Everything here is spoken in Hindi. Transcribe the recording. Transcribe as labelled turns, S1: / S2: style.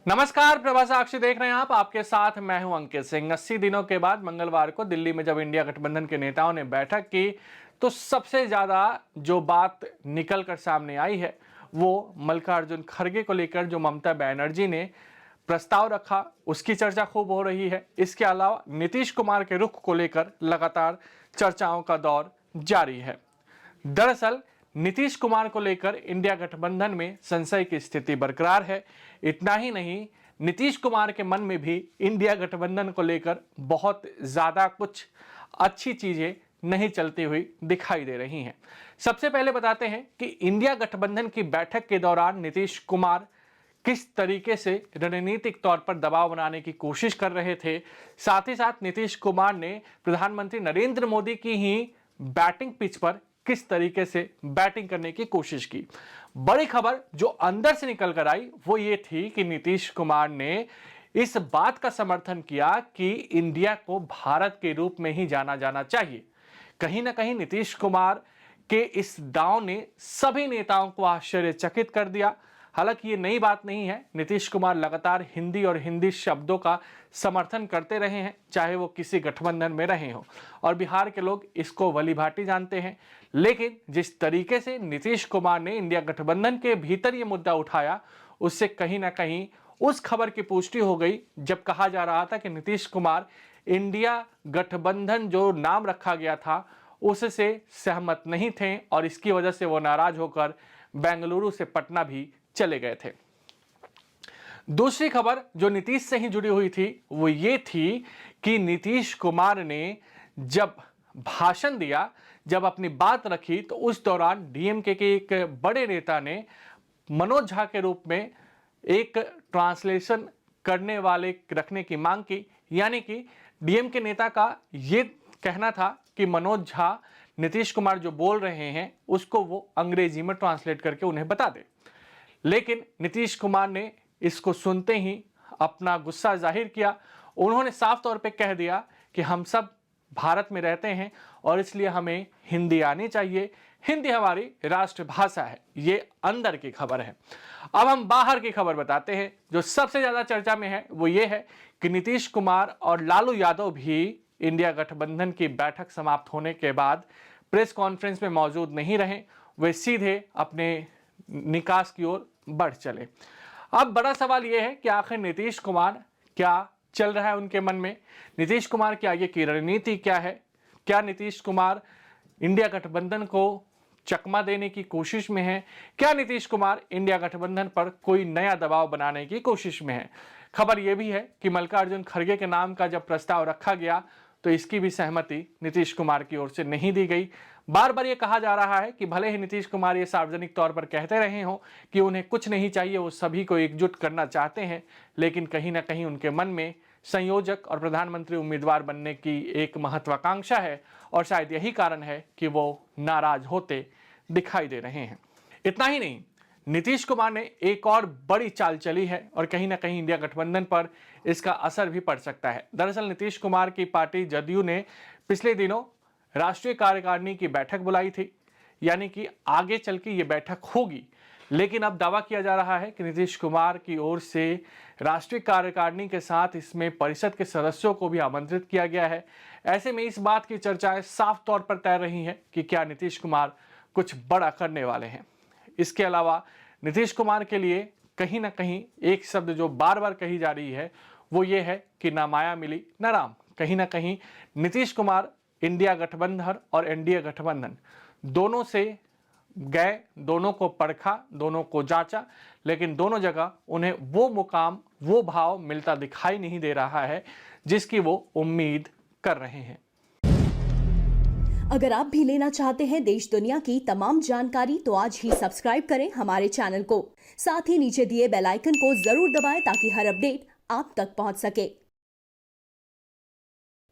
S1: नमस्कार, प्रभा साक्षी देख रहे हैं आप। आपके साथ मैं हूं अंकित सिंह। 80 दिनों के बाद मंगलवार को दिल्ली में जब इंडिया गठबंधन के नेताओं ने बैठक की तो सबसे ज्यादा जो बात निकल कर सामने आई है वो मल्लिकार्जुन खड़गे को लेकर जो ममता बनर्जी ने प्रस्ताव रखा उसकी चर्चा खूब हो रही है। इसके अलावा नीतीश कुमार के रुख को लेकर लगातार चर्चाओं का दौर जारी है। दरअसल नीतीश कुमार को लेकर इंडिया गठबंधन में संशय की स्थिति बरकरार है। इतना ही नहीं, नीतीश कुमार के मन में भी इंडिया गठबंधन को लेकर बहुत ज्यादा कुछ अच्छी चीजें नहीं चलती हुई दिखाई दे रही हैं। सबसे पहले बताते हैं कि इंडिया गठबंधन की बैठक के दौरान नीतीश कुमार किस तरीके से रणनीतिक तौर पर दबाव बनाने की कोशिश कर रहे थे। साथ ही साथ नीतीश कुमार ने प्रधानमंत्री नरेंद्र मोदी की ही बैटिंग पिच पर किस तरीके से बैटिंग करने की कोशिश की। बड़ी खबर जो अंदर से निकल कर आई वो ये थी कि नीतीश कुमार ने इस बात का समर्थन किया कि इंडिया को भारत के रूप में ही जाना जाना चाहिए। कहीं ना कहीं नीतीश कुमार के इस दांव ने सभी नेताओं को आश्चर्यचकित कर दिया। हालांकि ये नई बात नहीं है, नीतीश कुमार लगातार हिंदी और हिंदी शब्दों का समर्थन करते रहे हैं, चाहे वो किसी गठबंधन में रहे हों, और बिहार के लोग इसको भली भांति जानते हैं। लेकिन जिस तरीके से नीतीश कुमार ने इंडिया गठबंधन के भीतर ये मुद्दा उठाया उससे कहीं ना कहीं उस खबर की पुष्टि हो गई जब कहा जा रहा था कि नीतीश कुमार इंडिया गठबंधन जो नाम रखा गया था उससे सहमत नहीं थे और इसकी वजह से वो नाराज होकर बेंगलुरु से पटना भी चले गए थे। दूसरी खबर जो नीतीश से ही जुड़ी हुई थी वो ये थी कि नीतीश कुमार ने जब भाषण दिया, जब अपनी बात रखी, तो उस दौरान डीएमके के एक बड़े नेता ने मनोज झा के रूप में एक ट्रांसलेशन करने वाले रखने की मांग की। यानी कि डीएमके नेता का ये कहना था कि मनोज झा नीतीश कुमार जो बोल रहे हैं उसको वो अंग्रेजी में ट्रांसलेट करके उन्हें बता दे। लेकिन नीतीश कुमार ने इसको सुनते ही अपना गुस्सा जाहिर किया। उन्होंने साफ तौर पे कह दिया कि हम सब भारत में रहते हैं और इसलिए हमें हिंदी आनी चाहिए, हिंदी हमारी राष्ट्रभाषा है। ये अंदर की खबर है। अब हम बाहर की खबर बताते हैं जो सबसे ज्यादा चर्चा में है वो ये है कि नीतीश कुमार और लालू यादव भी इंडिया गठबंधन की बैठक समाप्त होने के बाद प्रेस कॉन्फ्रेंस में मौजूद नहीं रहे, वे सीधे अपने निकास की ओर बढ़ चले। अब बड़ा सवाल यह है कि आखिर नीतीश कुमार क्या चल रहा है उनके मन में, नीतीश कुमार की आगे की रणनीति क्या है। क्या नीतीश कुमार इंडिया गठबंधन को चकमा देने की कोशिश में है, क्या नीतीश कुमार इंडिया गठबंधन पर कोई नया दबाव बनाने की कोशिश में है। खबर यह भी है कि मल्लिकार्जुन खड़गे के नाम का जब प्रस्ताव रखा गया तो इसकी भी सहमति नीतीश कुमार की ओर से नहीं दी गई। बार बार ये कहा जा रहा है कि भले ही नीतीश कुमार ये सार्वजनिक तौर पर कहते रहे हों कि उन्हें कुछ नहीं चाहिए, वो सभी को एकजुट करना चाहते हैं, लेकिन कहीं ना कहीं उनके मन में संयोजक और प्रधानमंत्री उम्मीदवार बनने की एक महत्वाकांक्षा है और शायद यही कारण है कि वो नाराज होते दिखाई दे रहे हैं। इतना ही नहीं, नीतीश कुमार ने एक और बड़ी चाल चली है और कहीं ना कहीं इंडिया गठबंधन पर इसका असर भी पड़ सकता है। दरअसल नीतीश कुमार की पार्टी जदयू ने पिछले दिनों राष्ट्रीय कार्यकारिणी की बैठक बुलाई थी, यानी कि आगे चल के ये बैठक होगी। लेकिन अब दावा किया जा रहा है कि नीतीश कुमार की ओर से राष्ट्रीय कार्यकारिणी के साथ इसमें परिषद के सदस्यों को भी आमंत्रित किया गया है। ऐसे में इस बात की चर्चाएं साफ तौर पर तैर रही हैं कि क्या नीतीश कुमार कुछ बड़ा करने वाले हैं। इसके अलावा नीतीश कुमार के लिए कहीं ना कहीं एक शब्द जो बार बार कही जा रही है वो ये है कि ना माया मिली ना राम। कहीं ना कहीं नीतीश कुमार इंडिया गठबंधन और एनडीए गठबंधन दोनों से गए, दोनों को परखा, दोनों को जांचा, लेकिन दोनों जगह उन्हें वो मुकाम, वो भाव मिलता दिखाई नहीं दे रहा है जिसकी वो उम्मीद कर रहे हैं।
S2: अगर आप भी लेना चाहते हैं देश दुनिया की तमाम जानकारी तो आज ही सब्सक्राइब करें हमारे चैनल को। साथ ही नीचे दिए बेल आइकन को जरूर दबाएं ताकि हर अपडेट आप तक पहुंच सके।